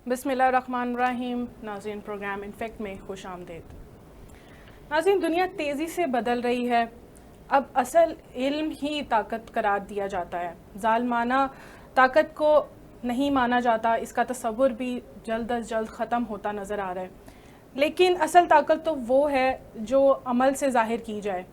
بسم اللہ الرحمن الرحیم. ناظرین پروگرام انفیکٹ میں خوش آمدید. ناظرین دنیا تیزی سے بدل رہی ہے. اب اصل علم ہی طاقت قرار دیا جاتا ہے. ظالمانہ طاقت کو نہیں مانا جاتا. اس کا تصور بھی جلد از جلد ختم ہوتا نظر آ رہا ہے. لیکن اصل طاقت تو وہ ہے جو عمل سے ظاہر کی جائے.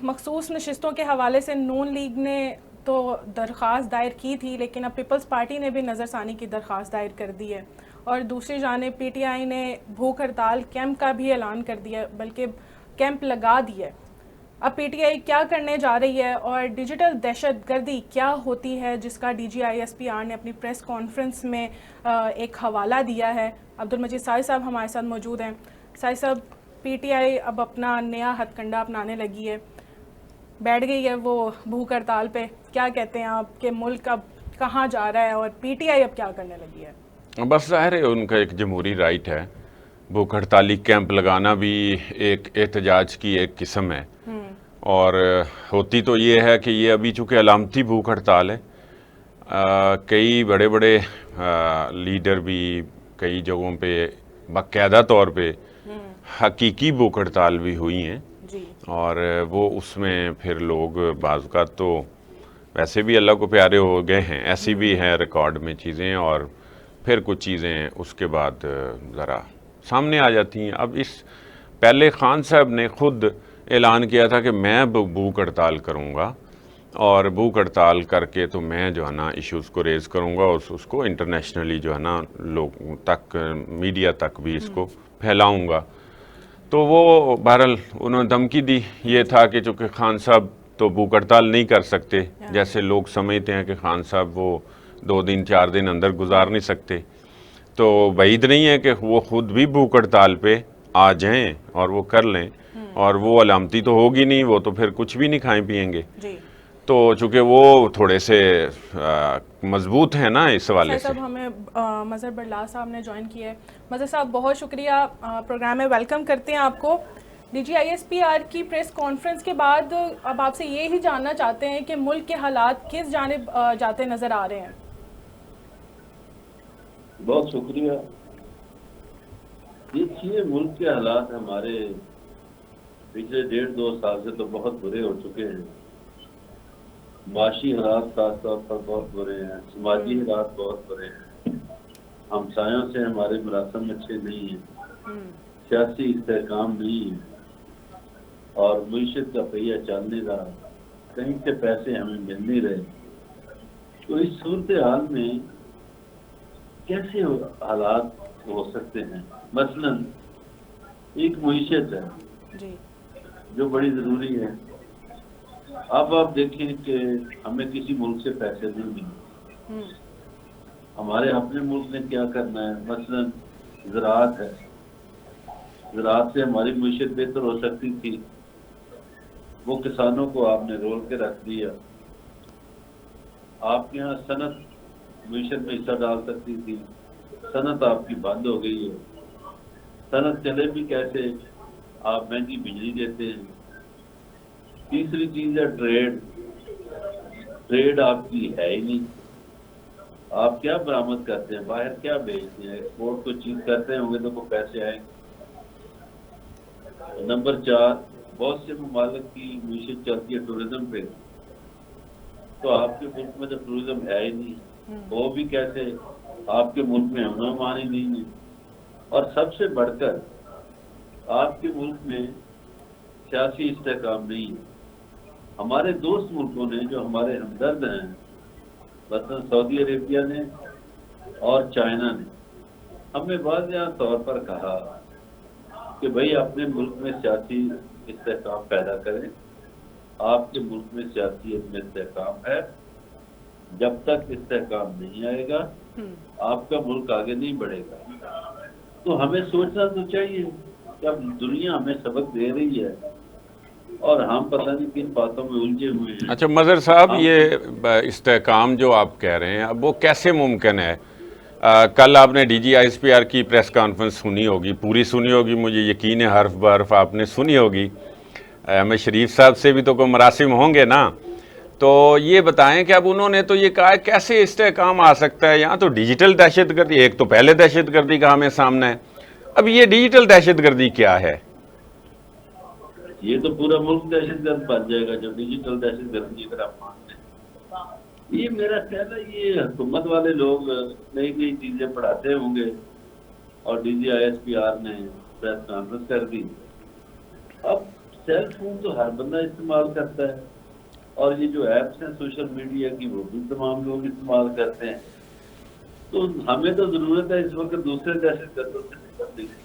مخصوص نشستوں کے حوالے سے نون لیگ نے تو درخواست دائر کی تھی، لیکن اب پیپلز پارٹی نے بھی نظر ثانی کی درخواست دائر کر دی ہے، اور دوسری جانب پی ٹی آئی نے بھوک ہڑتال کیمپ کا بھی اعلان کر دیا، بلکہ کیمپ لگا دیا ہے. اب پی ٹی آئی کیا کرنے جا رہی ہے اور ڈیجیٹل دہشت گردی کیا ہوتی ہے، جس کا D G I S P R نے اپنی پریس کانفرنس میں ایک حوالہ دیا ہے. عبدالمجید ساجد صاحب ہمارے ساتھ موجود ہیں. ساجد صاحب، پی ٹی آئی اب اپنا نیا ہتھ کنڈا اپنانے لگی ہے، بیٹھ گئی ہے وہ بھوک ہڑتال پہ. کیا کہتے ہیں آپ کہ ملک اب کہاں جا رہا ہے اور پی ٹی آئی اب کیا کرنے لگی ہے؟ بس ظاہر ہے ان کا ایک جمہوری رائٹ ہے. بھوک ہڑتالی کیمپ لگانا بھی ایک احتجاج کی ایک قسم ہے، اور ہوتی تو یہ ہے کہ یہ ابھی چونکہ علامتی بھوک ہڑتال ہے. کئی بڑے بڑے لیڈر بھی کئی جگہوں پہ باقاعدہ طور پہ حقیقی بھوک ہڑتال بھی ہوئی ہیں، اور وہ اس میں پھر لوگ بعض اوقات تو ویسے بھی اللہ کو پیارے ہو گئے ہیں، ایسی بھی ہیں ریکارڈ میں چیزیں، اور پھر کچھ چیزیں اس کے بعد ذرا سامنے آ جاتی ہیں. اب اس پہلے خان صاحب نے خود اعلان کیا تھا کہ میں بھوک ہڑتال کروں گا، اور بھوک ہڑتال کر کے تو میں جو ہے نا ایشوز کو ریز کروں گا، اور اس کو انٹرنیشنلی جو ہے نا لوگوں تک، میڈیا تک بھی اس کو پھیلاؤں گا. تو وہ بہرحال انہوں نے دھمکی دی. یہ تھا کہ چونکہ خان صاحب تو بھوک ہڑتال نہیں کر سکتے، جیسے لوگ سمجھتے ہیں کہ خان صاحب وہ 2 دن 4 دن اندر گزار نہیں سکتے، تو بعید نہیں ہے کہ وہ خود بھی بھوک ہڑتال پہ آ جائیں اور وہ کر لیں. اور وہ علامتی تو ہوگی نہیں، وہ تو پھر کچھ بھی نہیں کھائیں پیئیں گے. تو چونکہ وہ تھوڑے سے مضبوط ہیں نا اس حوالے سے. صاحب ہمیں مظہر برلا صاحب نے جوائن کیا ہے. مظہر صاحب بہت شکریہ، پروگرام میں ویلکم کرتے ہیں آپ کو. D G I S P R کی پریس کانفرنس کے بعد اب آپ سے یہی جاننا چاہتے ہیں کہ ملک کے حالات کس جانب جاتے نظر آ رہے ہیں؟ بہت شکریہ. دیکھیے، ملک کے حالات ہمارے پچھلے 1.5-2 سال سے تو بہت برے ہو چکے ہیں. معاشی حالات خاص طور پر بہت برے ہیں، سماجی حالات بہت برے ہیں، ہمسایوں سے ہمارے مراسم اچھے نہیں ہیں، سیاسی استحکام نہیں ہے، اور معیشت کا پہیہ چلنے کا کہیں سے پیسے ہمیں مل نہیں رہے. تو اس صورتحال میں کیسے حالات ہو سکتے ہیں؟ مثلا ایک معیشت ہے جو بڑی ضروری ہے. اب آپ دیکھیں کہ ہمیں کسی ملک سے پیسے نہیں ملے، ہمارے اپنے ملک نے کیا کرنا ہے. مثلا زراعت ہے، زراعت سے ہماری معیشت بہتر ہو سکتی تھی، وہ کسانوں کو آپ نے رول کے رکھ دیا. آپ کے یہاں صنعت معیشت میں حصہ ڈال سکتی تھی، صنعت آپ کی بند ہو گئی ہے. صنعت چلے بھی کیسے؟ آپ مہنگی بجلی دیتے ہیں. تیسری چیز ہے ٹریڈ. ٹریڈ آپ کی ہے ہی نہیں. آپ کیا برآمد کرتے ہیں؟ باہر کیا بیچتے ہیں؟ ایکسپورٹ تو چیز کرتے ہوں گے تو وہ پیسے آئیں گے. نمبر 4، بہت سے ممالک کی معیشت چلتی ہے ٹورزم پہ، تو آپ کے ملک میں تو ٹورزم ہے ہی نہیں. وہ بھی کیسے؟ آپ کے ملک میں امن و امان ہی نہیں ہے. اور سب سے بڑھ کر آپ کے ملک میں سیاسی استحکام نہیں ہے. ہمارے دوست ملکوں نے جو ہمارے ہمدرد ہیں، مثلا سعودی عربیہ نے اور چائنا نے، ہمیں واضح طور پر کہا کہ بھئی اپنے ملک میں سیاسی استحکام پیدا کریں. آپ کے ملک میں سیاسی استحکام ہے، جب تک استحکام نہیں آئے گا آپ کا ملک آگے نہیں بڑھے گا. تو ہمیں سوچنا تو چاہیے کہ اب دنیا ہمیں سبق دے رہی ہے اور ہم پتہ نہیں کن باتوں میں الجھے ہوئے ہیں. اچھا مظہر صاحب، یہ استحکام جو آپ کہہ رہے ہیں، اب وہ کیسے ممکن ہے؟ کل آپ نے D G I S P R کی پریس کانفرنس سنی ہوگی، پوری سنی ہوگی، مجھے یقین ہے حرف بحرف آپ نے سنی ہوگی. احمد شریف صاحب سے بھی تو کوئی مراسم ہوں گے نا. تو یہ بتائیں کہ اب انہوں نے تو یہ کہا کیسے استحکام آ سکتا ہے؟ یہاں تو ڈیجیٹل دہشت گردی، ایک تو پہلے دہشت گردی کا ہمیں سامنا ہے، اب یہ ڈیجیٹل دہشت گردی کیا ہے؟ یہ تو پورا ملک دہشت گرد بن جائے گا جو ڈیجیٹل دہشت گردی اگر آپ مانتے ہیں۔ یہ میرا خیال ہے یہ حکومت والے لوگ نئی نئی چیزیں پڑھاتے ہوں گے، اور D G I S P R نے پریس کانفرنس کر دی۔ اب سیل فون تو ہر بندہ استعمال کرتا ہے، اور یہ جو ایپس ہیں سوشل میڈیا کی وہ بھی تمام لوگ استعمال کرتے ہیں، تو ہمیں تو ضرورت ہے اس وقت دوسرے دہشت گردوں سے نپٹنے کی۔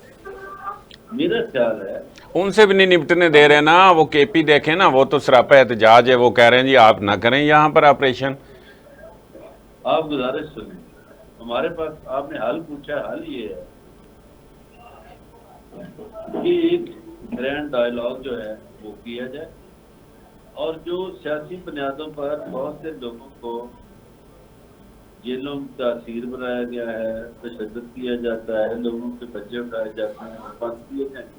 میرا خیال ہے ان سے بھی نہیں نپٹنے دے رہے نا، وہ کے پی دیکھیں نا، وہ تو سراپا احتجاج ہے، وہ کہہ رہے ہیں جی آپ نہ کریں یہاں پر آپریشن۔ آپ گزارش سنیں، ہمارے پاس آپ نے حل پوچھا، حل یہ ہے کہ ایک گرینڈ ڈائیلاگ جو ہے وہ کیا جائے، اور جو سیاسی بنیادوں پر بہت سے لوگوں کو جیلوں میں تاثیر بنایا گیا ہے، تشدد کیا جاتا ہے، لوگوں کے بچے اٹھائے جاتے ہیں، بند کیے جائیں۔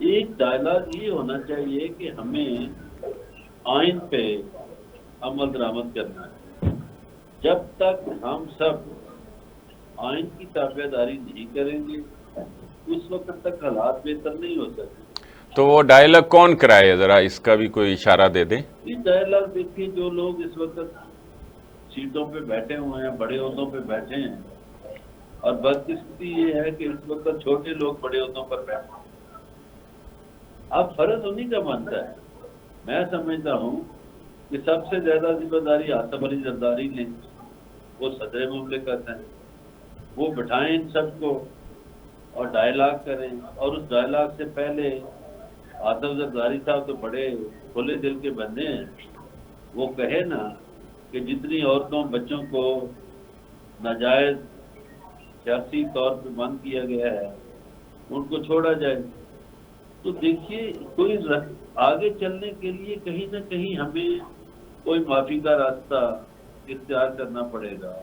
ایک ڈائیلاگ یہ ہونا چاہیے کہ ہمیں آئین پہ عمل درآمد کرنا ہے۔ جب تک ہم سب آئین کی تابع داری نہیں کریں گے اس وقت تک حالات بہتر نہیں ہو سکتے۔ تو وہ ڈائیلاگ کون کرائے؟ ذرا اس کا بھی کوئی اشارہ دے دیں۔ یہ ڈائیلاگ دیکھیے، جو لوگ اس وقت سیٹوں پہ بیٹھے ہوئے ہیں، بڑے عہدوں پہ بیٹھے ہیں، اور بدقسمتی یہ ہے کہ اس وقت چھوٹے لوگ بڑے عہدوں پر بیٹھے ہیں۔ اب فرض انہیں کا بنتا ہے۔ میں سمجھتا ہوں کہ سب سے زیادہ ذمہ داری آصف علی زرداری لیں، وہ صدر مملکت ہیں، وہ بٹھائیں ان سب کو اور ڈائیلاگ کریں، اور اس ڈائیلاگ سے پہلے آصف زرداری صاحب تو بڑے کھلے دل کے بندے ہیں، وہ کہے نا کہ جتنی عورتوں بچوں کو ناجائز سیاسی طور پہ بند کیا گیا ہے ان کو چھوڑا جائے۔ تو دیکھیے، کوئی آگے چلنے کے لیے کہیں نہ کہیں ہمیں کوئی معافی کا راستہ اختیار کرنا پڑے گا،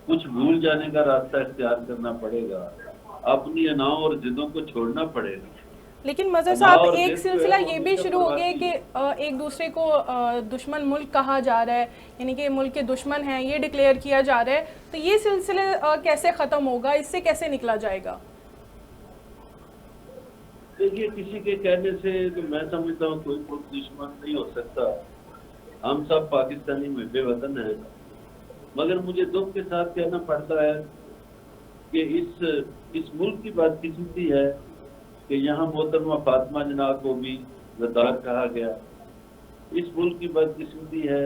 کچھ بھول جانے کا راستہ اختیار کرنا پڑے گا، اپنی اناؤں اور ضدوں کو چھوڑنا پڑے گا۔ لیکن مظہر صاحب ایک سلسلہ یہ بھی شروع ہو گیا کہ ایک دوسرے کو دشمن ملک کہا جا رہا ہے، یعنی کہ ملک کے دشمن ہیں یہ ڈکلیئر کیا جا رہا ہے، تو یہ سلسلہ کیسے ختم ہوگا؟ اس سے کیسے نکلا جائے گا؟ دیکھیے، کسی کے کہنے سے تو میں سمجھتا ہوں کوئی ملک دشمن نہیں ہو سکتا، ہم سب پاکستانی محب وطن ہیں، مگر مجھے دکھ کے ساتھ کہنا پڑتا ہے کہ اس ملک کی بدقسمتی ہے کہ یہاں محترمہ فاطمہ جناح کو بھی غدار کہا گیا۔ اس ملک کی بدقسمتی ہے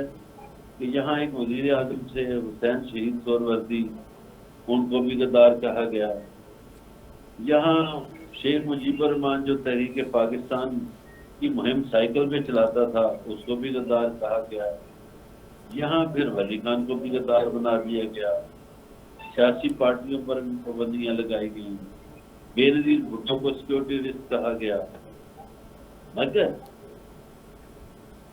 کہ یہاں ایک وزیر اعظم سے حسین شہید سہروردی، ان کو بھی غدار کہا گیا۔ یہاں شیخ مجیب الرحمان جو تحریک پاکستان کی مہم سائیکل پہ چلاتا تھا اس کو بھی غدار کہا گیا۔ یہاں پھر ولی خان کو بھی غدار بنا دیا گیا، سیاسی پارٹیوں پر پابندیاں لگائی گئیں، بے نظیر بھٹو کو سیکورٹی رسک کہا گیا۔ مگر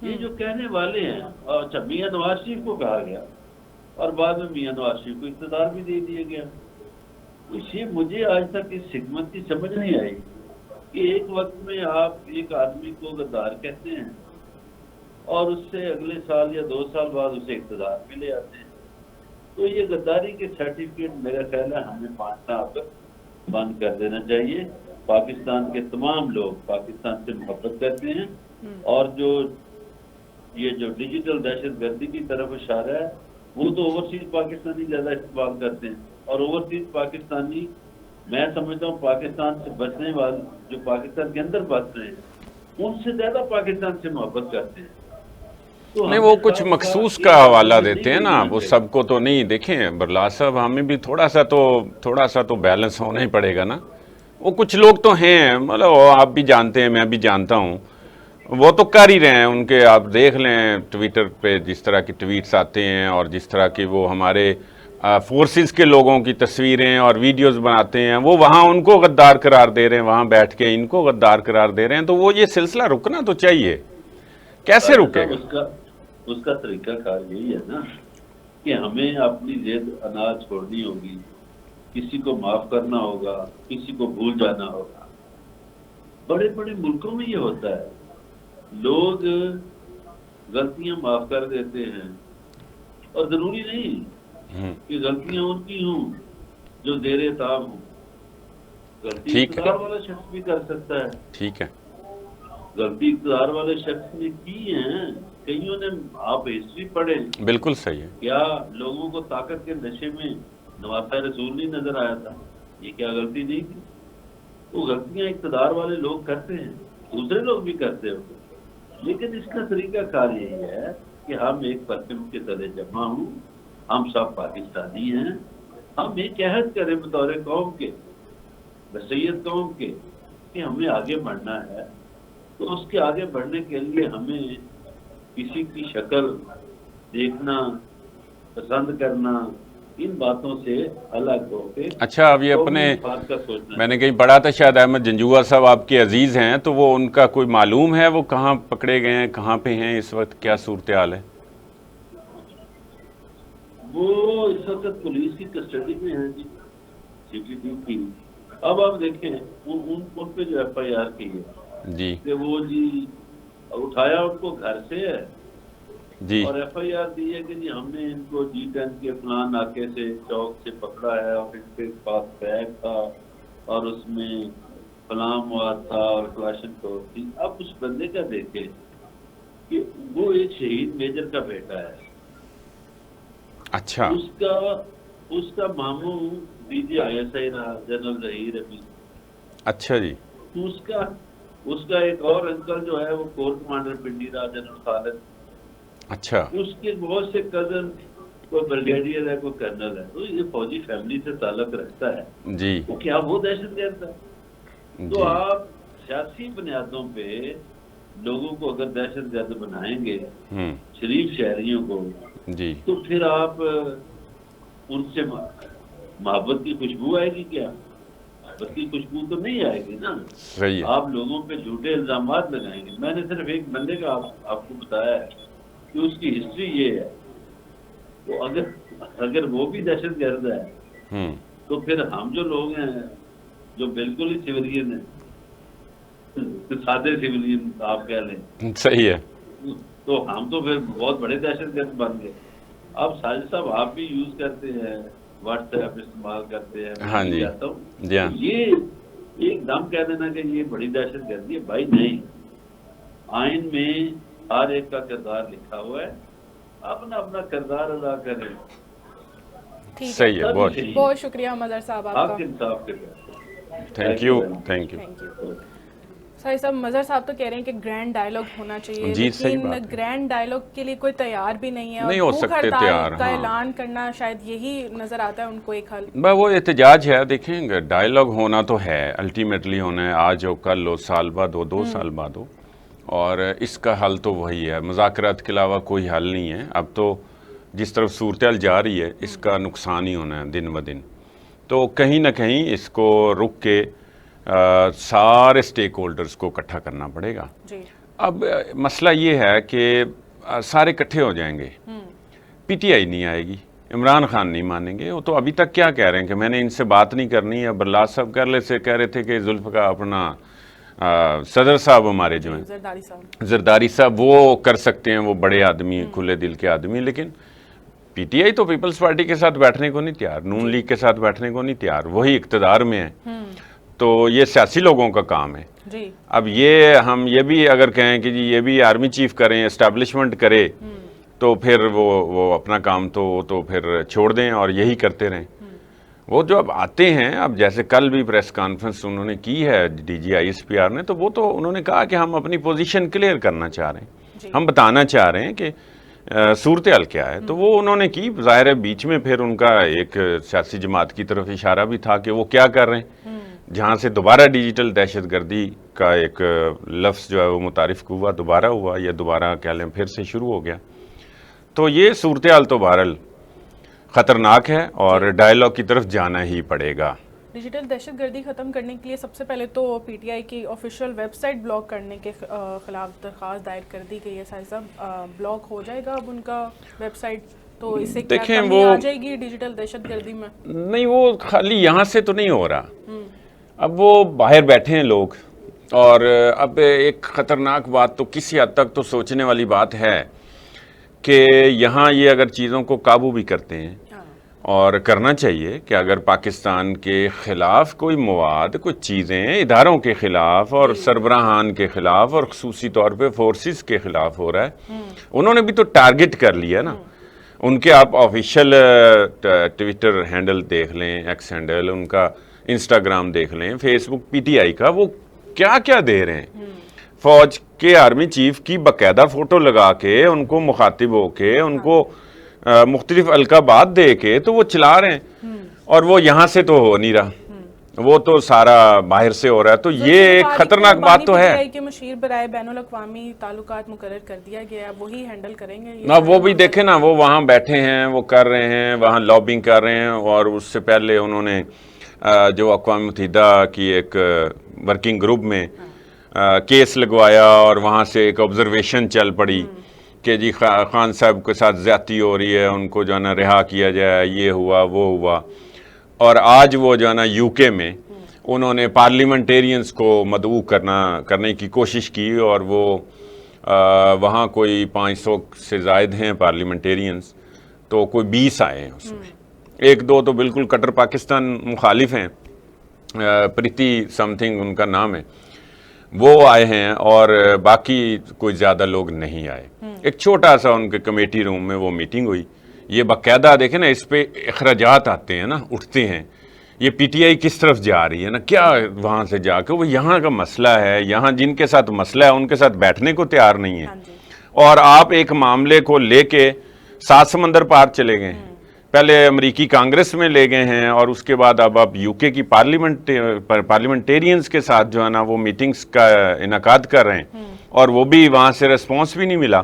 یہ جو کہنے والے ہیں، اچھا میاں نواز شریف کو کہا گیا اور بعد میں میاں نواز شریف کو اقتدار بھی دے دیا گیا۔ اسے مجھے آج تک اس حکمت کی سمجھ نہیں آئی کہ ایک وقت میں آپ ایک آدمی کو غدار کہتے ہیں اور اس سے اگلے سال یا 2 سال بعد اسے اقتدار میں لے آتے ہیں۔ تو یہ غداری کے سرٹیفکیٹ میرا خیال ہے ہمیں بانٹنا اب بند کر دینا چاہیے۔ پاکستان کے تمام لوگ پاکستان سے محبت کرتے ہیں، اور یہ جو ڈیجیٹل دہشت گردی کی طرف اشارہ ہے وہ تو اوورسیز پاکستانی زیادہ استعمال کرتے ہیں، اور اوورسیز پاکستانی میں سمجھتا ہوں پاکستان سے بچنے والے جو پاکستان کے اندر بس رہے ہیں ان سے زیادہ پاکستان سے محبت کرتے ہیں۔ نہیں، وہ کچھ مخصوص کا حوالہ دیتے ہیں نا، وہ سب کو تو نہیں۔ دیکھیں برلا صاحب، ہمیں بھی تھوڑا سا تو بیلنس ہونا ہی پڑے گا نا۔ وہ کچھ لوگ تو ہیں، مطلب آپ بھی جانتے ہیں، میں بھی جانتا ہوں، وہ تو کر ہی رہے ہیں۔ ان کے آپ دیکھ لیں ٹویٹر پہ جس طرح کی ٹویٹس آتے ہیں، اور جس طرح کی وہ ہمارے فورسز کے لوگوں کی تصویریں اور ویڈیوز بناتے ہیں، وہ وہاں ان کو غدار قرار دے رہے ہیں، وہاں بیٹھ کے ان کو غدار قرار دے رہے ہیں۔ تو وہ یہ سلسلہ رکنا تو چاہیے، کیسے رکے گا؟ اس کا طریقہ کار یہی ہے نا کہ ہمیں اپنی ضد اناج چھوڑنی ہوگی، کسی کو معاف کرنا ہوگا، کسی کو بھول جانا ہوگا۔ بڑے بڑے ملکوں میں یہ ہوتا ہے، لوگ غلطیاں معاف کر دیتے ہیں، اور ضروری نہیں کہ غلطیاں ان کی ہوں جو زیر تاب ہوں، غلطی ٹھیک ہے، اقتدار والا شخص بھی کر سکتا ہے، ٹھیک ہے، غلطی اقتدار والے شخص نے کی ہیں، کئیوں نے، آپ ہسٹری پڑھیں، بالکل صحیح ہے، کیا لوگوں کو طاقت کے نشے میں نواسہ رسول نہیں نظر آیا تھا؟ یہ کیا غلطی نہیں تھی؟ تو غلطیاں اقتدار والے لوگ کرتے ہیں، دوسرے لوگ بھی کرتے ہوتے، لیکن اس کا طریقہ کار یہی ہے کہ ہم ایک پرچم کے تلے جمع ہوں، ہم سب پاکستانی ہیں، ہم ایک عہد کریں بطور قوم کے، بسیت قوم کے، کہ ہمیں آگے بڑھنا ہے، تو اس کے آگے بڑھنے کے لیے ہمیں کسی کی شکل دیکھنا پسند کرنا، ان باتوں سے الگ ہو کے اچھا اب یہ اپنے بات کا سوچنا میں نے کہیں پڑھا تھا شاید احمد جنجوعہ صاحب آپ کے عزیز ہیں، تو وہ ان کا کوئی معلوم ہے وہ کہاں پکڑے گئے ہیں، کہاں پہ ہیں اس وقت، کیا صورتحال ہے؟ وہ اس وقت پولیس کی کسٹڈی میں ہیں جی، سی ٹی ٹی کی۔ اب آپ دیکھیں ان پہ جو ایف آئی آر کی ہے جی کہ وہ جی اٹھایا ان کو گھر سے ہے، جی اور ایف آئی آر دی ہے کہ جی ہم نے ان کو G10 کے فلاں ناکے سے چوک سے پکڑا ہے، اور ان کے پاس بیگ تھا اور اس میں فلاں مواد تھا اور کلاشن کوف تھی۔ اب اس بندے کا دیکھیں کہ وہ ایک شہید میجر کا بیٹا ہے، اچھا اس کا ماموں D G I S I رہا، جنرل ظہیر ابھی، اچھا جی اس کا ایک اور انکل جو ہے وہ کور کمانڈر پنڈی رہا، جنرل خالد، اچھا اس کے بہت سے کزن، کوئی بریگیڈیئر ہے، کوئی کرنل ہے، تو یہ فوجی فیملی سے تعلق رکھتا ہے، جی تو کیا وہ دہشت گرد ہے؟ تو جی آپ سیاسی بنیادوں پہ لوگوں کو اگر دہشت گرد بنائیں گے، شریف شہریوں کو، جی تو پھر آپ ان سے محبت کی خوشبو آئے گی کیا؟ محبت کی خوشبو تو نہیں آئے گی نا، صحیح ہے، آپ لوگوں پہ جھوٹے الزامات لگائیں گے۔ میں نے صرف ایک بندے کا آپ کو بتایا ہے کہ اس کی ہسٹری یہ ہے، تو اگر وہ بھی دہشت گرد ہے تو پھر ہم جو لوگ ہیں جو بالکل ہی سویلین ہیں، سادے سویلین آپ کہہ لیں، صحیح ہے، تو ہم تو پھر بہت بڑے دہشت گرد بن گئے۔ اب ساجد صاحب آپ بھی یوز کرتے ہیں، واٹس ایپ استعمال کرتے ہیں، ہاں میں جی جاتا ہوں، جی ہاں، یہ ایک دم کہہ دینا کہ یہ بڑی دہشت گردی ہے، بھائی نہیں، آئین میں ہر ایک کا کردار لکھا ہوا ہے، اپنا اپنا کردار ادا کریں، ٹھیک صحیح ہے، بہت بہت شکریہ مظہر صاحب آپ کا، حق انصاف کے ساتھ۔ Thank you thank you. Thank you. ساری صاحب مظہر صاحب تو کہہ رہے ہیں کہ گرینڈ ڈائلاگ ہونا چاہیے، جی صحیح لیکن بات ہے، گرینڈ ڈائلاگ کے لیے کوئی تیار بھی نہیں ہے، نہیں اور ہو بھوک سکتے ہڑتال تیار، کا ہاں اعلان کرنا شاید یہی نظر آتا ہے ان کو ایک حل۔ وہ احتجاج ہے، دیکھیں گے ڈائلاگ ہونا تو ہے، الٹیمیٹلی ہونا ہے، آج ہو کل ہو، سال بعد ہو، 2 سال بعد ہو، اور اس کا حل تو وہی ہے، مذاکرات کے علاوہ کوئی حل نہیں ہے۔ اب تو جس طرف صورتحال جا رہی ہے اس کا نقصان ہی ہونا ہے دن بدن، تو کہیں نہ کہیں اس کو رک کے سارے سٹیک ہولڈرز کو اکٹھا کرنا پڑے گا۔ جی اب مسئلہ یہ ہے کہ سارے اکٹھے ہو جائیں گے، پی ٹی آئی نہیں آئے گی، عمران خان نہیں مانیں گے، وہ تو ابھی تک کیا کہہ رہے ہیں کہ میں نے ان سے بات نہیں کرنی ہے، برلاس صاحب کہہ رہے تھے کہ ذوالفقار اپنا صدر صاحب ہمارے جو ہیں زرداری صاحب وہ کر سکتے ہیں، وہ بڑے آدمی کھلے دل کے آدمی، لیکن پی ٹی آئی تو پیپلز پارٹی کے ساتھ بیٹھنے کو نہیں تیار، نون لیگ کے ساتھ بیٹھنے کو نہیں تیار، وہی اقتدار میں ہے، تو یہ سیاسی لوگوں کا کام ہے۔ اب ہم یہ بھی اگر کہیں کہ جی یہ بھی آرمی چیف کریں، اسٹیبلشمنٹ کرے، تو پھر وہ اپنا کام تو پھر چھوڑ دیں اور یہی کرتے رہیں۔ وہ جو اب آتے ہیں، اب جیسے کل بھی پریس کانفرنس انہوں نے کی ہے D G I S P R نے، تو وہ تو انہوں نے کہا کہ ہم اپنی پوزیشن کلیئر کرنا چاہ رہے ہیں، ہم بتانا چاہ رہے ہیں کہ صورتحال کیا ہے، تو وہ انہوں نے کی، ظاہر ہے بیچ میں پھر ان کا ایک سیاسی جماعت کی طرف اشارہ بھی تھا کہ وہ کیا کر رہے ہیں، جہاں سے دوبارہ ڈیجیٹل دہشت گردی کا ایک لفظ جو ہے وہ متعارف ہوا، دوبارہ ہوا، یا دوبارہ کہہ لیں پھر سے شروع ہو گیا، تو یہ صورتحال تو بہرحال خطرناک ہے اور ڈائلاگ کی طرف جانا ہی پڑے گا۔ ڈیجیٹل دہشت گردی ختم کرنے کے لیے سب سے پہلے تو پی ٹی آئی کی آفیشیل ویب سائٹ بلاک کرنے کے خلاف درخواست دائر کر دی گئی ہے، ساجد صاحب بلاک ہو جائے گا اب ان کا ویب سائٹ، تو اس سے کیا کمی آ جائے گی ڈیجیٹل دہشت گردی میں؟ نہیں، وہ خالی یہاں سے تو نہیں ہو رہا، اب وہ باہر بیٹھے ہیں لوگ، اور اب ایک خطرناک بات تو کسی حد تک تو سوچنے والی بات ہے کہ یہاں یہ اگر چیزوں کو قابو بھی کرتے ہیں اور کرنا چاہیے کہ اگر پاکستان کے خلاف کوئی مواد کوئی چیزیں اداروں کے خلاف اور سربراہان کے خلاف اور خصوصی طور پہ فورسز کے خلاف ہو رہا ہے، انہوں نے بھی تو ٹارگٹ کر لیا نا. ان کے آپ آفیشیل ٹویٹر ہینڈل دیکھ لیں، ایکس ہینڈل، ان کا انسٹاگرام دیکھ لیں، face book P T I کا، وہ کیا کیا دے رہے ہیں. فوج کے آرمی چیف کی باقاعدہ فوٹو لگا کے ان کو مخاطب ہو کے ان کو مختلف القابات دے کے تو وہ چلا رہے ہیں، اور وہ یہاں سے تو ہو نہیں رہا، وہ تو سارا باہر سے ہو رہا ہے. تو یہ ایک خطرناک بات تو ہے کہ مشیر برائے بین الاقوامی تعلقات مقرر کر دیا گیا، وہی ہینڈل کریں گے نا. وہ بھی دیکھیں نا، وہ وہاں بیٹھے ہیں، وہ کر رہے ہیں، وہاں لابنگ کر رہے ہیں. اور اس سے پہلے انہوں نے جو اقوام متحدہ کی ایک ورکنگ گروپ میں کیس لگوایا اور وہاں سے ایک آبزرویشن چل پڑی کہ جی خان صاحب کے ساتھ زیادتی ہو رہی ہے، ان کو جو ہے نا رہا کیا جائے، یہ ہوا وہ ہوا. اور آج وہ جو ہے نا یو کے میں انہوں نے پارلیمنٹیرینز کو مدعو کرنے کی کوشش کی، اور وہ وہاں کوئی 500 سے زائد ہیں پارلیمنٹیرینز، تو کوئی 20 آئے ہیں اس میں. ایک دو تو بالکل کٹر پاکستان مخالف ہیں، پریتی سم تھنگ ان کا نام ہے، وہ آئے ہیں، اور باقی کوئی زیادہ لوگ نہیں آئے. ایک چھوٹا سا ان کے کمیٹی روم میں وہ میٹنگ ہوئی. یہ باقاعدہ دیکھیں نا، اس پہ اخراجات آتے ہیں نا، اٹھتے ہیں. یہ پی ٹی آئی کس طرف جا رہی ہے نا، کیا وہاں سے جا کے وہ یہاں کا مسئلہ ہے، یہاں جن کے ساتھ مسئلہ ہے ان کے ساتھ بیٹھنے کو تیار نہیں ہے. اور آپ ایک معاملے کو لے کے 7 سمندر پار چلے گئے ہیں. پہلے امریکی کانگریس میں لے گئے ہیں، اور اس کے بعد اب آپ یو کے کی پارلیمنٹیرینز کے ساتھ جو ہے نا وہ میٹنگز کا انعقاد کر رہے ہیں، اور وہ بھی وہاں سے ریسپانس بھی نہیں ملا،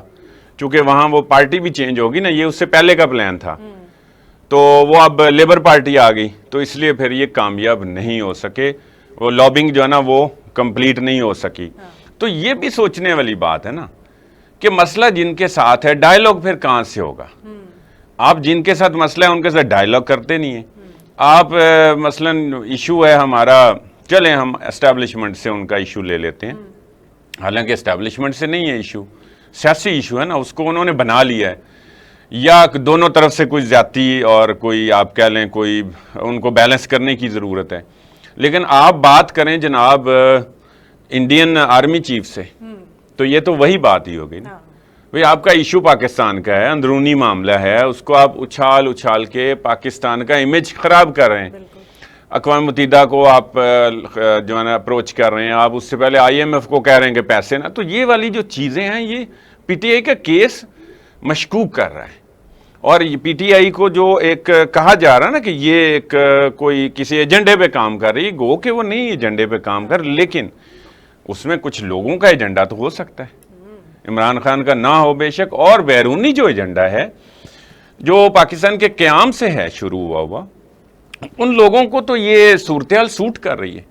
چونکہ وہاں وہ پارٹی بھی چینج ہوگی نا، یہ اس سے پہلے کا پلان تھا. تو وہ اب لیبر پارٹی آ گئی، تو اس لیے پھر یہ کامیاب نہیں ہو سکے، وہ لابنگ جو ہے نا وہ کمپلیٹ نہیں ہو سکی. تو یہ بھی سوچنے والی بات ہے نا کہ مسئلہ جن کے ساتھ ہے، ڈائیلاگ پھر کہاں سے ہوگا. آپ جن کے ساتھ مسئلہ ہے ان کے ساتھ ڈائیلاگ کرتے نہیں ہیں. آپ مثلا ایشو ہے ہمارا، چلیں ہم اسٹیبلشمنٹ سے ان کا ایشو لے لیتے ہیں، حالانکہ اسٹیبلشمنٹ سے نہیں ہے ایشو، سیاسی ایشو ہے نا، اس کو انہوں نے بنا لیا ہے. یا دونوں طرف سے کوئی زیادتی اور کوئی آپ کہہ لیں کوئی ان کو بیلنس کرنے کی ضرورت ہے. لیکن آپ بات کریں جناب انڈین آرمی چیف سے، تو یہ تو وہی بات ہی ہوگی نا. بھئی آپ کا ایشو پاکستان کا ہے، اندرونی معاملہ ہے، اس کو آپ اچھال کے پاکستان کا امیج خراب کر رہے ہیں. اقوام متحدہ کو آپ جو ہے نا اپروچ کر رہے ہیں، آپ اس سے پہلے آئی ایم ایف کو کہہ رہے ہیں کہ پیسے نا. تو یہ والی جو چیزیں ہیں، یہ پی ٹی آئی کا کیس مشکوک کر رہا ہے. اور پی ٹی آئی کو جو ایک کہا جا رہا ہے نا کہ یہ ایک کوئی کسی ایجنڈے پہ کام کر رہی ہے، گو کہ وہ نہیں ایجنڈے پہ کام کر، لیکن اس میں کچھ لوگوں کا ایجنڈا تو ہو سکتا ہے، عمران خان کا نہ ہو بے شک، اور بیرونی جو ایجنڈا ہے جو پاکستان کے قیام سے ہے شروع ہوا ان لوگوں کو تو یہ صورتحال سوٹ کر رہی ہے.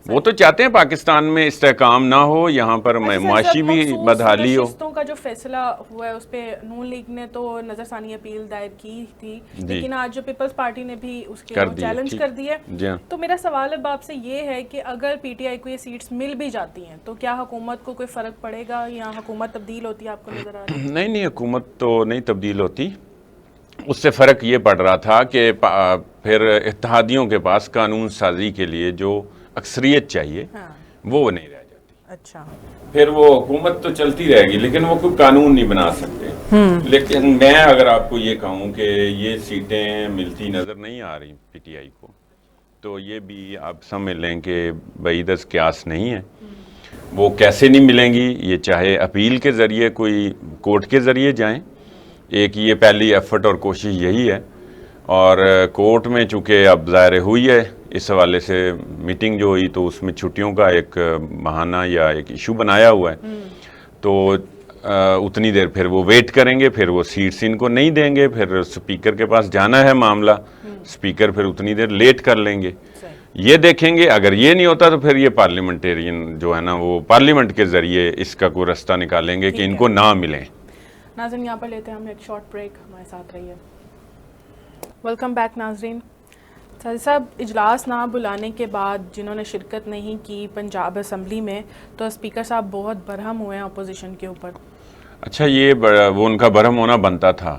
وہ تو چاہتے ہیں پاکستان میں استحکام نہ ہو، یہاں پر معاشی بھی بدحالی ہو. نشستوں کا جو فیصلہ ہوا ہے اس پہ نون لیگ نے تو نظر ثانی اپیل دائر کی تھی، لیکن آج جو پیپلز پارٹی نے بھی اس کے چیلنج کر دیا. تو میرا سوال اب آپ سے یہ ہے کہ اگر پی ٹی آئی کو یہ سیٹس مل بھی جاتی ہیں تو کیا حکومت کو کوئی فرق پڑے گا یا حکومت تبدیل ہوتی ہے آپ کو نظر آ رہا ہے؟ نہیں، حکومت تو نہیں تبدیل ہوتی. اس سے فرق یہ پڑ رہا تھا کہ پھر اتحادیوں کے پاس قانون سازی کے لیے جو اکثریت چاہیے وہ نہیں رہ جاتی. اچھا، پھر وہ حکومت تو چلتی رہے گی لیکن وہ کوئی قانون نہیں بنا سکتے. لیکن میں اگر آپ کو یہ کہوں کہ یہ سیٹیں ملتی نظر نہیں آ رہی پی ٹی آئی کو، تو یہ بھی آپ سمجھ لیں کہ بعید از قیاس نہیں ہے. وہ کیسے نہیں ملیں گی، یہ چاہے اپیل کے ذریعے کوئی کورٹ کے ذریعے جائیں، ایک یہ پہلی ایفرٹ اور کوشش یہی ہے. اور کورٹ میں چونکہ اب ظاہر ہوئی ہے اس حوالے سے میٹنگ جو ہوئی، تو اس میں چھٹیوں کا ایک بہانہ یا ایک ایشو بنایا ہوا ہے. تو اتنی دیر پھر وہ ویٹ کریں گے، پھر وہ سیٹس ان کو نہیں دیں گے، پھر اسپیکر کے پاس جانا ہے معاملہ، اسپیکر پھر اتنی دیر لیٹ کر لیں گے. یہ دیکھیں گے اگر یہ نہیں ہوتا تو پھر یہ پارلیمنٹیرین جو ہے نا وہ پارلیمنٹ کے ذریعے اس کا کوئی رستہ نکالیں گے کہ ان کو نہ ملیں. ناظرین یہاں پر لیتے ہیں ہم ایک شارٹ بریک، ہمارے ساتھ رہیے. ویلکم بیک ناظرین. صاحب اجلاس نہ بلانے کے بعد جنہوں نے شرکت نہیں کی پنجاب اسمبلی میں، تو اسپیکر صاحب بہت برہم ہوئے ہیں اپوزیشن کے اوپر. اچھا یہ وہ ان کا برہم ہونا بنتا تھا.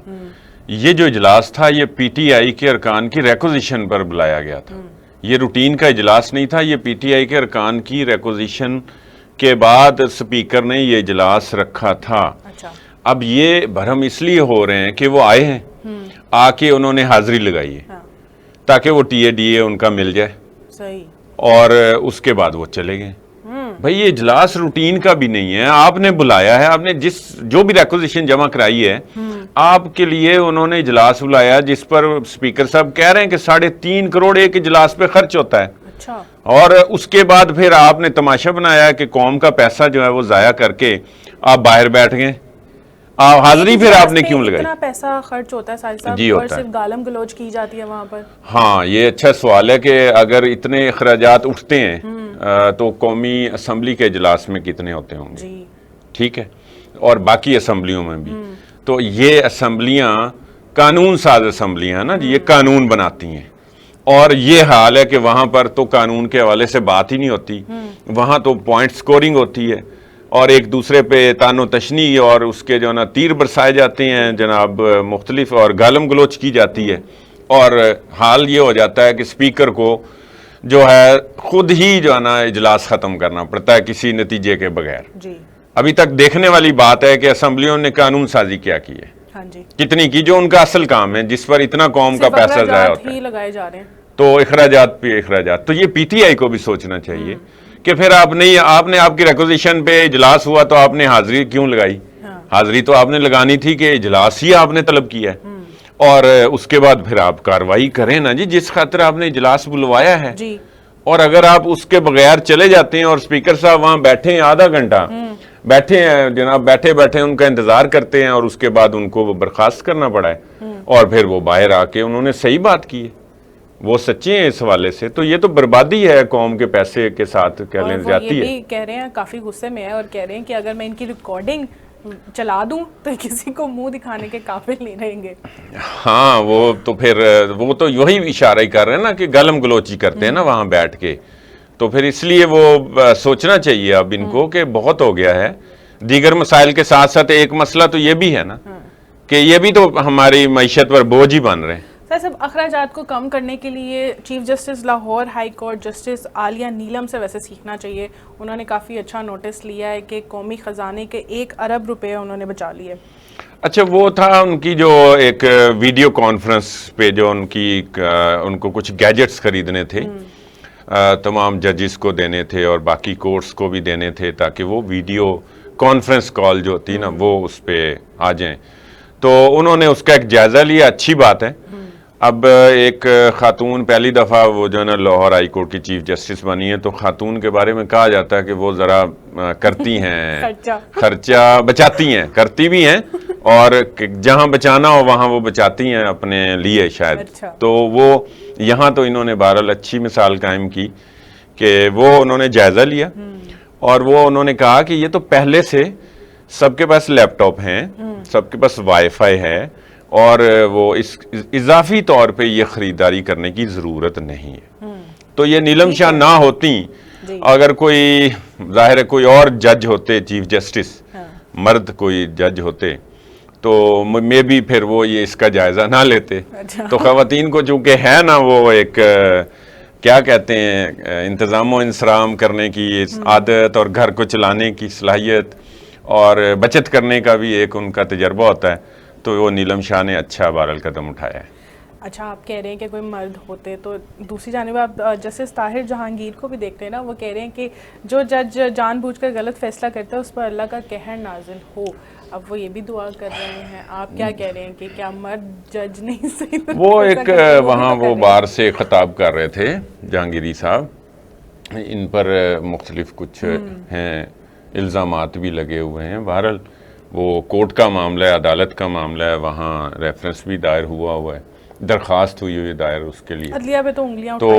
یہ جو اجلاس تھا یہ پی ٹی آئی کے ارکان کی ریکوزیشن پر بلایا گیا تھا. یہ روٹین کا اجلاس نہیں تھا, یہ پی ٹی آئی کے ارکان کی ریکوزیشن کے بعد اسپیکر نے یہ اجلاس رکھا تھا. اب یہ برہم اس لیے ہو رہے ہیں کہ وہ آئے ہیں, آ کے انہوں نے حاضری لگائی ہے تاکہ وہ ٹی اے ڈی اے ان کا مل جائے صحیح, اور اس کے بعد وہ چلے گئے. بھائی یہ اجلاس روٹین کا بھی نہیں ہے, آپ نے بلایا ہے, آپ نے جو بھی ریکوزیشن جمع کرائی ہے آپ کے لیے انہوں نے اجلاس بلایا جس پر اسپیکر صاحب کہہ رہے ہیں کہ 3.5 کروڑ ایک اجلاس پہ خرچ ہوتا ہے. اچھا, اور اس کے بعد پھر آپ نے تماشا بنایا کہ قوم کا پیسہ جو ہے وہ ضائع کر کے آپ باہر بیٹھ گئے. حاضری پھر آپ نے کیوں لگائی؟ اتنا پیسہ خرچ ہوتا ہے صاحب جی اور ہوتا ہے. صرف گالم گلوچ کی جاتی ہے وہاں پر. ہاں یہ اچھا سوال ہے کہ اگر اتنے اخراجات اٹھتے ہیں تو قومی اسمبلی کے اجلاس میں کتنے ہوتے ہوں گے؟ جی ٹھیک ہے, اور باقی اسمبلیوں میں بھی. تو یہ اسمبلیاں قانون ساز اسمبلیاں نا جی, یہ قانون بناتی ہیں, اور یہ حال ہے کہ وہاں پر تو قانون کے حوالے سے بات ہی نہیں ہوتی, وہاں تو پوائنٹ سکورنگ ہوتی ہے اور ایک دوسرے پہ تان و تشنی اور اس کے جو نا تیر برسائے جاتے ہیں جناب مختلف, اور گالم گلوچ کی جاتی ہے. اور حال یہ ہو جاتا ہے کہ اسپیکر کو جو ہے خود ہی جو ہے نا اجلاس ختم کرنا پڑتا ہے کسی نتیجے کے بغیر. جی ابھی تک دیکھنے والی بات ہے کہ اسمبلیوں نے قانون سازی کیا کی ہے, ہاں جی, کتنی کی, جو ان کا اصل کام ہے جس پر اتنا قوم کا پیسہ ضائع ہوتا ہے, لگائے جا رہے ہیں. تو اخراجات پہ اخراجات. تو یہ پی ٹی آئی کو بھی سوچنا چاہیے کہ پھر آپ نے آپ کی ریکوزیشن پہ اجلاس ہوا تو آپ نے حاضری کیوں لگائی؟ حاضری تو آپ نے لگانی تھی کہ اجلاس ہی آپ نے طلب کیا ہے, اور اس کے بعد پھر آپ کاروائی کریں نا جی, جس خاطر آپ نے اجلاس بلوایا ہے. جی, اور اگر آپ اس کے بغیر چلے جاتے ہیں اور اسپیکر صاحب وہاں بیٹھے ہیں آدھا گھنٹہ بیٹھے ہیں جناب, بیٹھے بیٹھے ان کا انتظار کرتے ہیں اور اس کے بعد ان کو برخاست کرنا پڑا ہے, اور پھر وہ باہر آ کے انہوں نے صحیح بات کی ہے, وہ سچے ہیں اس حوالے سے, تو یہ تو بربادی ہے قوم کے پیسے کے ساتھ, کہہ لیں زیادتی ہے. یہ بھی کہہ رہے ہیں کافی غصے میں ہے اور کہہ رہے ہیں کہ اگر میں ان کی ریکارڈنگ چلا دوں تو کسی کو منہ دکھانے کے قابل نہیں رہیں گے. ہاں وہ تو پھر وہ تو یہی اشارہ ہی کر رہے ہیں نا کہ گالم گلوچی کرتے ہیں نا وہاں بیٹھ کے, تو پھر اس لیے وہ سوچنا چاہیے اب ان کو کہ بہت ہو گیا ہے. دیگر مسائل کے ساتھ ساتھ ایک مسئلہ تو یہ بھی ہے نا کہ یہ بھی تو ہماری معیشت پر بوجھ ہی بن رہے ہیں. صاحب اخراجات کو کم کرنے کے لیے chief justice Lahore high court justice Aliya Neelam سے ویسے سیکھنا چاہیے. انہوں نے کافی اچھا نوٹس لیا ہے کہ قومی خزانے کے 1 ارب روپے انہوں نے بچا لیے. اچھا وہ تھا ان کی جو ایک ویڈیو کانفرنس پہ جو ان کو کچھ گیجٹس خریدنے تھے, تمام ججز کو دینے تھے اور باقی کورٹس کو بھی دینے تھے تاکہ وہ ویڈیو کانفرنس کال جو ہوتی نا وہ اس پہ آ جائیں. تو انہوں نے اس کا ایک جائزہ لیا, اچھی بات ہے. اب ایک خاتون پہلی دفعہ وہ جو ہے نا لاہور ہائی کورٹ کی چیف جسٹس بنی ہے, تو خاتون کے بارے میں کہا جاتا ہے کہ وہ ذرا کرتی ہیں خرچہ بچاتی ہیں, کرتی بھی ہیں, اور جہاں بچانا ہو وہاں وہ بچاتی ہیں اپنے لیے شاید. تو وہ یہاں تو انہوں نے بہرحال اچھی مثال قائم کی کہ وہ انہوں نے جائزہ لیا, اور وہ انہوں نے کہا کہ یہ تو پہلے سے سب کے پاس لیپ ٹاپ ہیں, سب کے پاس وائی فائی ہے, اور وہ اس اضافی طور پہ یہ خریداری کرنے کی ضرورت نہیں ہے. تو یہ نیلم شاہ نہ ہوتی, اگر کوئی ظاہر ہے کوئی اور جج ہوتے, چیف جسٹس مرد کوئی جج ہوتے, تو میں بھی پھر وہ یہ اس کا جائزہ نہ لیتے. تو خواتین کو چونکہ ہے نا وہ ایک کیا کہتے ہیں انتظام و انصرام کرنے کی عادت, اور گھر کو چلانے کی صلاحیت, اور بچت کرنے کا بھی ایک ان کا تجربہ ہوتا ہے, تو وہ نیلم شاہ نے اچھا بہرحال قدم اٹھایا ہے. اچھا آپ کہہ رہے ہیں کہ کوئی مرد ہوتے, تو دوسری جانب آپ جسٹس طاہر جہانگیر کو بھی دیکھتے ہیں نا, وہ کہہ رہے ہیں کہ جو جج جان بوجھ کر غلط فیصلہ کرتا ہے اس پر اللہ کا قہر نازل ہو. اب وہ یہ بھی دعا کر رہے ہیں, آپ کیا کہہ رہے ہیں کہ کیا مرد جج نہیں صحیح؟ وہ ایک وہاں وہ بار سے خطاب کر رہے تھے جہانگیری صاحب, ان پر مختلف کچھ ہیں الزامات بھی لگے ہوئے ہیں. بہرحال وہ کورٹ کا معاملہ ہے, عدالت کا معاملہ ہے, وہاں ریفرنس بھی دائر ہوا ہے, درخواست ہوئی ہوئی دائر اس کے لیے. عدلیہ پہ تو انگلیاں تو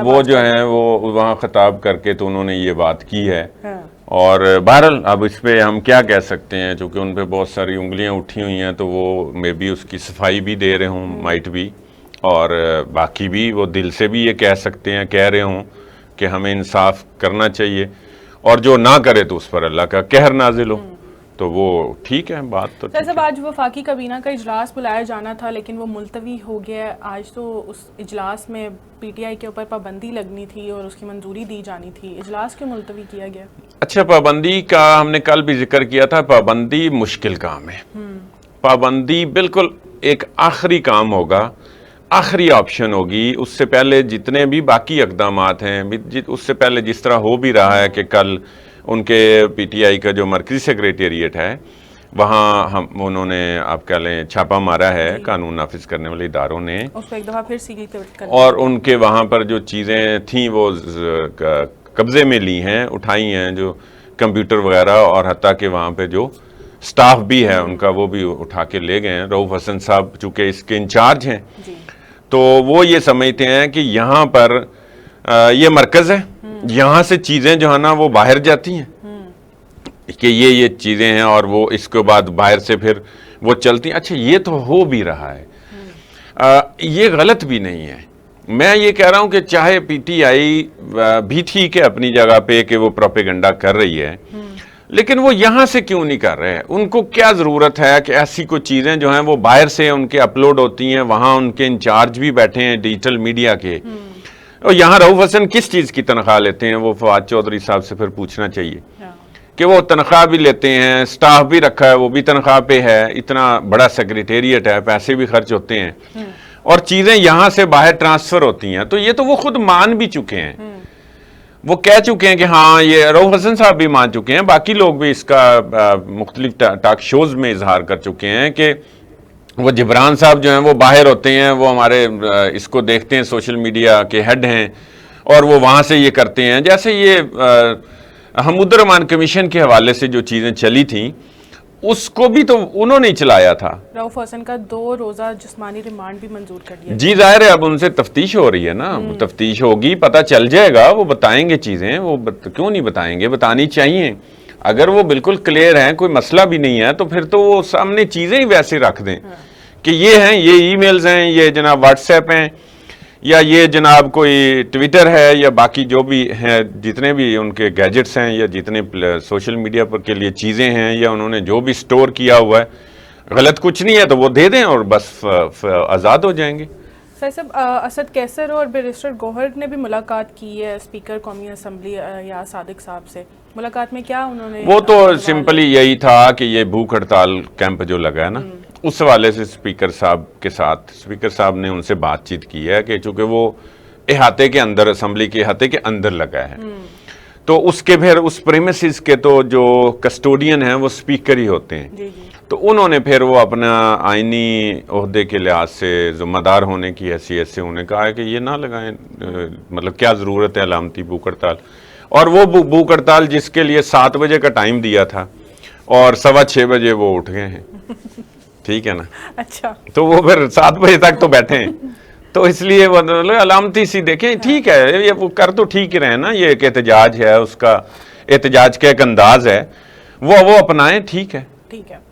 وہ جو ہیں وہ وہاں خطاب کر کے تو انہوں نے یہ بات کی ہے. اور بہرحال اب اس پہ ہم کیا کہہ سکتے ہیں, چونکہ ان پہ بہت ساری انگلیاں اٹھی ہوئی ہیں, تو وہ میں بھی اس کی صفائی بھی دے رہے ہوں, مائٹ بھی, اور باقی بھی وہ دل سے بھی یہ کہہ سکتے ہیں, کہہ رہے ہوں کہ ہمیں انصاف کرنا چاہیے, اور جو نہ کرے تو اس پر اللہ کا قہر نازل ہو. تو وہ ٹھیک ہے بات تو سر صاحب آج وفاقی کابینہ کا اجلاس بلایا جانا تھا لیکن وہ ملتوی ہو گیا ہے. آج تو اس اجلاس میں پی ٹی آئی کے اوپر پابندی لگنی تھی اور اس کی منظوری دی جانی تھی, اجلاس کیوں ملتوی کیا گیا؟ اچھا, پابندی کا ہم نے کل بھی ذکر کیا تھا. پابندی مشکل کام ہے. پابندی بالکل ایک آخری کام ہوگا, آخری آپشن ہوگی. اس سے پہلے جتنے بھی باقی اقدامات ہیں, اس سے پہلے جس طرح ہو بھی رہا ہے کہ کل ان کے پی ٹی آئی کا جو مرکزی سیکریٹریٹ ہے وہاں انہوں نے آپ کہہ لیں چھاپا مارا ہے قانون نافذ کرنے والے اداروں نے, اس کو ایک دفعہ پھر سیل کر اور ان کے وہاں پر جو چیزیں تھیں وہ قبضے میں لی ہیں, اٹھائی ہیں, جو کمپیوٹر وغیرہ, اور حتیٰ کہ وہاں پہ جو سٹاف بھی ہے ان کا وہ بھی اٹھا کے لے گئے ہیں. رؤف حسن صاحب چونکہ اس کے انچارج ہیں تو وہ یہ سمجھتے ہیں کہ یہاں پر یہ مرکز ہے, یہاں سے چیزیں جو ہے نا وہ باہر جاتی ہیں کہ یہ چیزیں ہیں اور وہ اس کے بعد باہر سے پھر وہ چلتی ہیں. اچھا یہ تو ہو بھی رہا ہے, یہ غلط بھی نہیں ہے. میں یہ کہہ رہا ہوں کہ چاہے پی ٹی آئی بھی ٹھیک ہے اپنی جگہ پہ کہ وہ پروپیگنڈا کر رہی ہے, لیکن وہ یہاں سے کیوں نہیں کر رہے ہیں؟ ان کو کیا ضرورت ہے کہ ایسی کوئی چیزیں جو ہیں وہ باہر سے ان کے اپلوڈ ہوتی ہیں, وہاں ان کے انچارج بھی بیٹھے ہیں ڈیجیٹل میڈیا کے, اور یہاں رؤف حسن کس چیز کی تنخواہ لیتے ہیں؟ وہ فواد چودھری صاحب سے پھر پوچھنا چاہیے کہ وہ تنخواہ بھی لیتے ہیں, سٹاف بھی رکھا ہے, وہ بھی تنخواہ پہ ہے, اتنا بڑا سیکریٹریٹ ہے, پیسے بھی خرچ ہوتے ہیں, اور چیزیں یہاں سے باہر ٹرانسفر ہوتی ہیں. تو یہ تو وہ خود مان بھی چکے ہیں, وہ کہہ چکے ہیں کہ ہاں, یہ رؤف حسن صاحب بھی مان چکے ہیں, باقی لوگ بھی اس کا مختلف ٹاک شوز میں اظہار کر چکے ہیں کہ وہ جبران صاحب جو ہیں وہ باہر ہوتے ہیں, وہ ہمارے اس کو دیکھتے ہیں, سوشل میڈیا کے ہیڈ ہیں, اور وہ وہاں سے یہ کرتے ہیں. جیسے یہ حمود الرحمان کمیشن کے حوالے سے جو چیزیں چلی تھیں اس کو بھی تو انہوں نے چلایا تھا. رؤف حسن کا 2 روزہ جسمانی ریمانڈ بھی منظور کر دیا. جی ظاہر ہے, اب ان سے تفتیش ہو رہی ہے نا, تفتیش ہوگی, پتہ چل جائے گا, وہ بتائیں گے چیزیں, وہ کیوں نہیں بتائیں گے, بتانی چاہیے. اگر وہ بالکل کلیئر ہیں, کوئی مسئلہ بھی نہیں ہے, تو پھر تو وہ سامنے چیزیں ہی ویسے رکھ دیں کہ یہ ہیں, یہ ای میلز ہیں, یہ جناب واٹس ایپ ہیں, یا یہ جناب کوئی ٹویٹر ہے, یا باقی جو بھی ہیں جتنے بھی ان کے گیجٹس ہیں, یا جتنے سوشل میڈیا پر کے لیے چیزیں ہیں, یا انہوں نے جو بھی سٹور کیا ہوا ہے, غلط کچھ نہیں ہے تو وہ دے دیں اور بس آزاد ہو جائیں گے. سر صاحب, اسد کیسر اور بیرسٹر گوہر نے بھی ملاقات کی ہے اسپیکر قومی اسمبلی یا صادق صاحب سے. ملاقات میں کیا انہوں نے؟ وہ تو سمپلی یہی تھا کہ یہ بھوک ہڑتال کیمپ جو لگا ہے نا, اس حوالے سے اسپیکر صاحب کے ساتھ اسپیکر صاحب نے ان سے بات چیت کی ہے کہ چونکہ وہ احاطے کے اندر, اسمبلی کے احاطے کے اندر لگا ہے, تو اس کے پھر اس پریمیسز کے تو جو کسٹوڈین ہیں وہ اسپیکر ہی ہوتے ہیں. تو انہوں نے پھر وہ اپنا آئینی عہدے کے لحاظ سے ذمہ دار ہونے کی حیثیت سے انہیں کہا ہے کہ یہ نہ لگائیں, مطلب کیا ضرورت ہے علامتی بھوک ہڑتال. اور وہ بھوک ہڑتال جس کے لیے 7 بجے کا ٹائم دیا تھا اور 6:15 بجے وہ اٹھ گئے ہیں, ٹھیک ہے نا. اچھا, تو وہ پھر 7 بجے تک تو بیٹھے ہیں, تو اس لیے وہ علامتی سی دیکھیں, ٹھیک ہے, یہ وہ کر تو ٹھیک ہی رہے نا, یہ ایک احتجاج ہے, اس کا احتجاج کا ایک انداز ہے, وہ اپنائیں, ٹھیک ہے. ٹھیک ہے.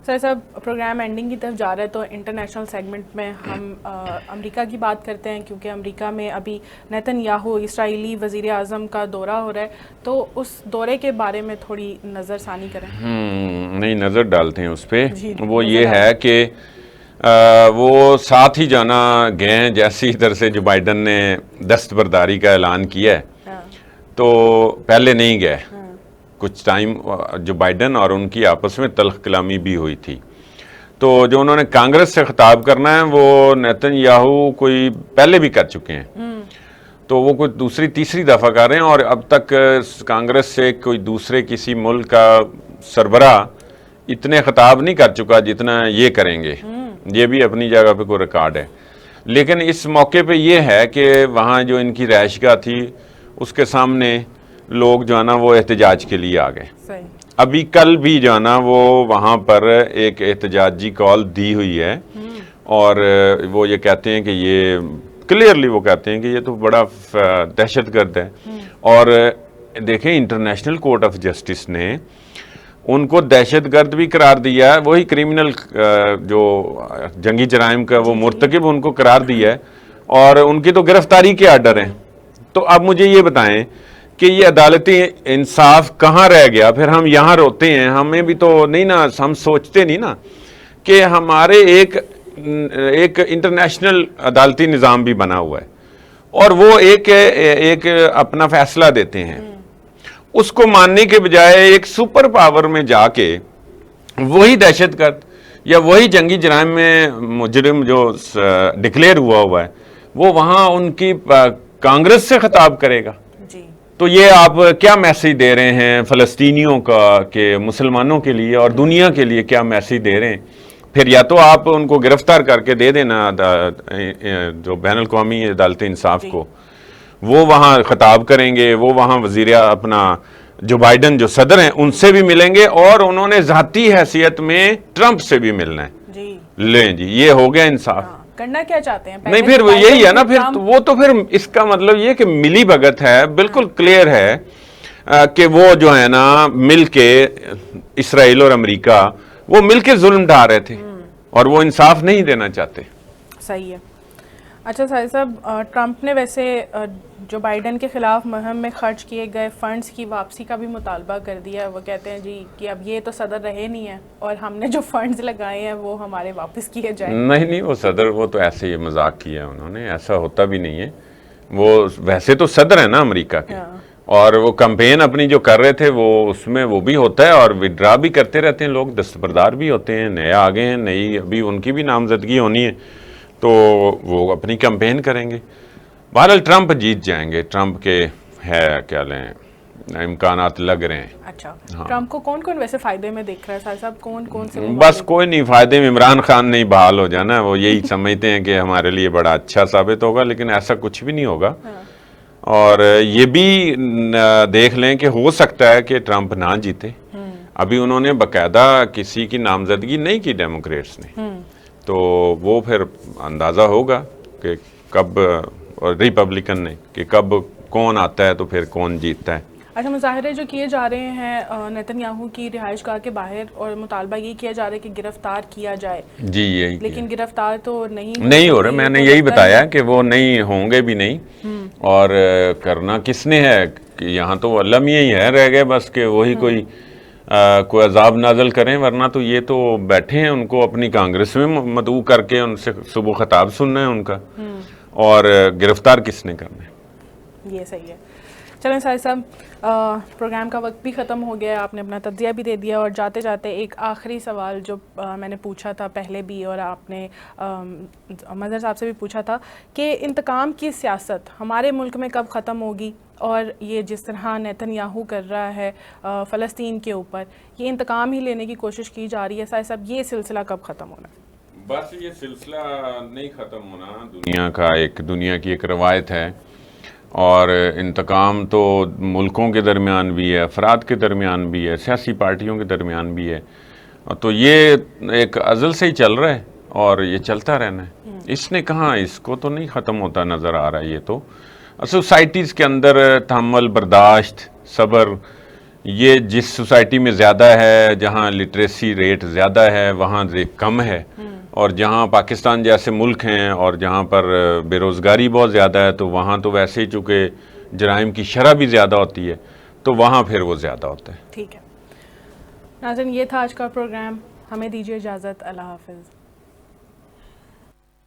سر صاحب پروگرام اینڈنگ کی طرف جا رہا ہے, تو انٹرنیشنل سیگمنٹ میں ہم امریکہ کی بات کرتے ہیں, کیونکہ امریکہ میں ابھی نیتن یاہو اسرائیلی وزیر اعظم کا دورہ ہو رہا ہے, تو اس دورے کے بارے میں تھوڑی نظر ثانی کریں. نہیں, نظر ڈالتے ہیں اس پہ. وہ یہ ہے کہ وہ ساتھ ہی جانا گئے ہیں, جیسی ادھر سے جو بائیڈن نے دستبرداری کا اعلان کیا ہے تو پہلے نہیں گئے. کچھ ٹائم جو بائیڈن اور ان کی آپس میں تلخ کلامی بھی ہوئی تھی, تو جو انہوں نے کانگریس سے خطاب کرنا ہے وہ نیتن یاہو کوئی پہلے بھی کر چکے ہیں, تو وہ کوئی دوسری تیسری دفعہ کر رہے ہیں, اور اب تک کانگریس سے کوئی دوسرے کسی ملک کا سربراہ اتنے خطاب نہیں کر چکا جتنا یہ کریں گے. یہ بھی اپنی جگہ پہ کوئی ریکارڈ ہے, لیکن اس موقع پہ یہ ہے کہ وہاں جو ان کی رہائش گاہ تھی اس کے سامنے لوگ جو ہے نا وہ احتجاج کے لیے آ گئے. ابھی کل بھی جو ہے نا وہ وہاں پر ایک احتجاجی کال دی ہوئی ہے, اور وہ یہ کہتے ہیں کہ یہ کلیئرلی وہ کہتے ہیں کہ یہ تو بڑا دہشت گرد ہے. اور دیکھیں, انٹرنیشنل کورٹ آف جسٹس نے ان کو دہشت گرد بھی قرار دیا ہے, وہی کرمنل جو جنگی جرائم کا وہ مرتکب ان کو قرار دیا ہے, اور ان کی تو گرفتاری کے آرڈر ہیں. تو اب مجھے یہ بتائیں کہ یہ عدالتی انصاف کہاں رہ گیا. پھر ہم یہاں روتے ہیں. ہمیں بھی تو نہیں نا, ہم سوچتے نہیں نا کہ ہمارے ایک انٹرنیشنل عدالتی نظام بھی بنا ہوا ہے, اور وہ ایک اپنا فیصلہ دیتے ہیں. اس کو ماننے کے بجائے ایک سپر پاور میں جا کے وہی دہشت گرد یا وہی جنگی جرائم میں مجرم جو ڈکلیئر ہوا ہے, وہ وہاں ان کی کانگریس سے خطاب کرے گا. تو یہ آپ کیا میسیج دے رہے ہیں فلسطینیوں کا, کہ مسلمانوں کے لیے اور دنیا کے لیے کیا میسیج دے رہے ہیں؟ پھر یا تو آپ ان کو گرفتار کر کے دے دینا جو بین الاقوامی عدالت انصاف کو, وہ وہاں خطاب کریں گے, وہ وہاں وزیر اپنا جو بائیڈن جو صدر ہیں ان سے بھی ملیں گے, اور انہوں نے ذاتی حیثیت میں ٹرمپ سے بھی ملنا ہے. لیں جی, یہ ہو گیا انصاف. کرنا کیا چاہتے ہیں؟ نہیں, پھر یہی ہے نا, پھر وہ تو پھر اس کا مطلب یہ کہ ملی بھگت ہے. بالکل کلیئر ہے کہ وہ جو ہے نا مل کے اسرائیل اور امریکہ وہ مل کے ظلم ڈھا رہے تھے, اور وہ انصاف نہیں دینا چاہتے. صحیح ہے. اچھا ساحر صاحب, ٹرمپ نے ویسے جو بائیڈن کے خلاف مہم میں خرچ کیے گئے فنڈز کی واپسی کا بھی مطالبہ کر دیا ہے. وہ کہتے ہیں جی کہ اب یہ تو صدر رہے نہیں ہیں, اور ہم نے جو فنڈز لگائے ہیں وہ ہمارے واپس کیے جائیں. نہیں, وہ صدر وہ تو ایسے ہی مذاق کیا انہوں نے, ایسا ہوتا بھی نہیں ہے. وہ ویسے تو صدر ہے نا امریکہ کے, اور وہ کمپین اپنی جو کر رہے تھے وہ اس میں وہ بھی ہوتا ہے, اور وڈرا بھی کرتے رہتے ہیں لوگ, دستبردار بھی ہوتے ہیں, نئے آگے ہیں, نئی ابھی ان کی بھی نامزدگی ہونی ہے, تو وہ اپنی کمپین کریں گے. بہرحال ٹرمپ جیت جائیں گے. ٹرمپ کے ہے کیا لیں امکانات لگ رہے ہیں. اچھا, ٹرمپ کو کون کون ویسے فائدے میں دیکھ رہا ہے ساحر صاحب؟ کون سے؟ بس کوئی نہیں فائدے میں, عمران خان نہیں بحال ہو جانا. وہ یہی سمجھتے ہیں کہ ہمارے لیے بڑا اچھا ثابت ہوگا, لیکن ایسا کچھ بھی نہیں ہوگا. اور یہ بھی دیکھ لیں کہ ہو سکتا ہے کہ ٹرمپ نہ جیتے. ابھی انہوں نے باقاعدہ کسی کی نامزدگی نہیں کی ڈیموکریٹس نے, تو وہ پھر اندازہ ہوگا کہ کب, اور ریپبلکن نے, کہ کب کون آتا ہے تو پھر کون جیتتا ہے. اچھا, مظاہرے جو کیے جا رہے ہیں نیتن یاہو کی رہائش گاہ کے باہر, اور مطالبہ یہ کیا جا رہا ہے کہ گرفتار کیا جائے. جی, یہی لیکن گرفتار تو نہیں ہو رہے. میں نے یہی بتایا کہ وہ نہیں ہوں گے بھی نہیں. اور کرنا کس نے ہے؟ کہ یہاں تو اللہ میاں ہی ہے رہ گئے بس, کہ وہی کوئی عذاب نازل کریں, ورنہ تو یہ تو بیٹھے ہیں, ان کو اپنی کانگریس میں مدعو کر کے ان سے صبح خطاب سننا ہے ان کا, اور گرفتار کس نے کرنا ہے. یہ صحیح ہے. چلیں ساحر صاحب, پروگرام کا وقت بھی ختم ہو گیا, آپ نے اپنا تجزیہ بھی دے دیا, اور جاتے جاتے ایک آخری سوال جو میں نے پوچھا تھا پہلے بھی, اور آپ نے مظہر صاحب سے بھی پوچھا تھا, کہ انتقام کی سیاست ہمارے ملک میں کب ختم ہوگی, اور یہ جس طرح نیتن یاہو کر رہا ہے فلسطین کے اوپر, یہ انتقام ہی لینے کی کوشش کی جا رہی ہے, ساحر صاحب یہ سلسلہ کب ختم ہونا ہے؟ بس یہ سلسلہ نہیں ختم ہونا. دنیا کی ایک روایت ہے, اور انتقام تو ملکوں کے درمیان بھی ہے, افراد کے درمیان بھی ہے, سیاسی پارٹیوں کے درمیان بھی ہے, تو یہ ایک ازل سے ہی چل رہا ہے, اور یہ چلتا رہنا ہے. اس نے کہاں, اس کو تو نہیں ختم ہوتا نظر آ رہا ہے. یہ تو سوسائٹیز کے اندر تحمل, برداشت, صبر, یہ جس سوسائٹی میں زیادہ ہے, جہاں لٹریسی ریٹ زیادہ ہے, وہاں کم ہے, اور جہاں پاکستان جیسے ملک ہیں اور جہاں پر بے روزگاری بہت زیادہ ہے, تو وہاں تو ویسے ہی چونکہ جرائم کی شرح بھی زیادہ ہوتی ہے, تو وہاں پھر وہ زیادہ ہوتا ہے. ٹھیک ہے ناظرین, یہ تھا آج کا پروگرام. ہمیں دیجیے اجازت. اللہ حافظ.